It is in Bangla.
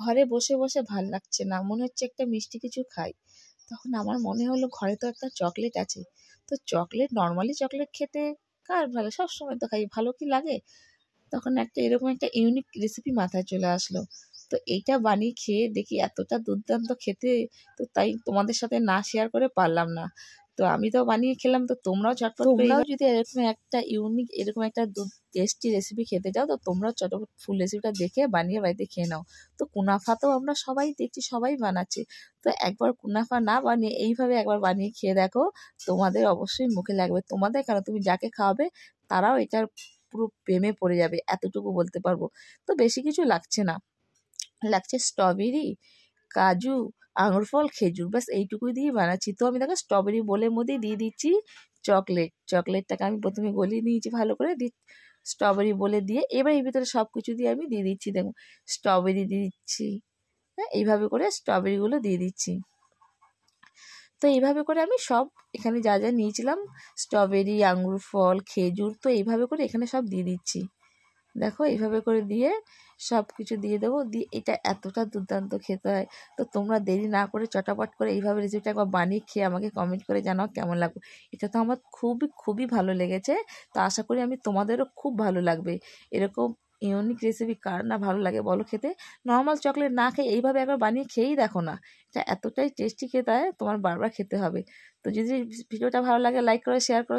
ঘরে বসে বসে ভাল লাগছে না, মনে হচ্ছে একটা মিষ্টি কিছু খাই। তখন আমার মনে হলো ঘরে তো একটা চকলেট আছে, তো চকলেট নর্মালি চকলেট খেতে কার ভালো, সবসময় তো খাই, ভালো কি লাগে। তখন একটা এরকম একটা ইউনিক রেসিপি মাথায় চলে আসলো। তো এইটা বানিয়ে খেয়ে দেখি এতটা দুর্দান্ত খেতে, তো তাই তোমাদের সাথে না শেয়ার করে পারলাম না। তো আমি তো বানিয়ে খেলাম, তো তোমরাও চটপট করে তোমরাও যদি এরকম একটা ইউনিক এরকম একটা টেস্টি রেসিপি খেতে চাও, তো তোমরাও চটপট ফুল রেসিপিটা দেখে বানিয়ে বাড়িতে খেয়ে নাও। তো কুনাফা তো আমরা সবাই দেখছি সবাই বানাচ্ছে, তো একবার কুনাফা না বানিয়ে এইভাবে একবার বানিয়ে খেয়ে দেখো, তোমাদের অবশ্যই মুখে লাগবে। তোমাদের কেন, তুমি যাকে খাওয়াবে তারাও এটার পুরো প্রেমে পড়ে যাবে, এতটুকু বলতে পারবো। তো বেশি কিছু লাগছে না, লাগছে স্ট্রবেরি, কাজু, আঙুর ফল, খেজুর, ব্যাস এইটুকুই দিয়ে বানাচ্ছি। তো আমি দেখো স্ট্রবেরি বোলের মধ্যেই দিয়ে দিচ্ছি চকলেটটাকে আমি প্রথমে গলিয়ে নিয়েছি ভালো করে, স্ট্রবেরি বলে দিয়ে এবার এর ভিতরে সব কিছু দিয়ে আমি দিয়ে দিচ্ছি। দেখো স্ট্রবেরি দিয়ে দিচ্ছি, হ্যাঁ এইভাবে করে স্ট্রবেরিগুলো দিয়ে দিচ্ছি। তো এইভাবে করে আমি সব এখানে যা যা নিয়েছিলাম, স্ট্রবেরি, আঙুর ফল, খেজুর, তো এইভাবে করে এখানে সব দিয়ে দিচ্ছি। দেখো এইভাবে করে দিয়ে সব কিছু দিয়ে দেবো, দিয়ে এটা এতটা দুর্দান্ত খেতে হয়। তো তোমরা দেরি না করে চটাপট করে এইভাবে রেসিপিটা একবার বানিয়ে খেয়ে আমাকে কমেন্ট করে জানাও কেমন লাগবে। এটা তো আমার খুবই খুবই ভালো লেগেছে, তো আশা করি তোমাদেরও খুব ভালো লাগবে। এরকম ইউনিক রেসিপি কার না ভালো লাগে বলো খেতে। নর্মাল চকলেট না খেয়ে এইভাবে একবার বানিয়ে খেয়েই দেখো না, এটা এতটাই টেস্টি খেতে হয়, তোমার বারবার খেতে হবে। তো যদি ভিডিওটা ভালো লাগে লাইক করো, শেয়ার করো।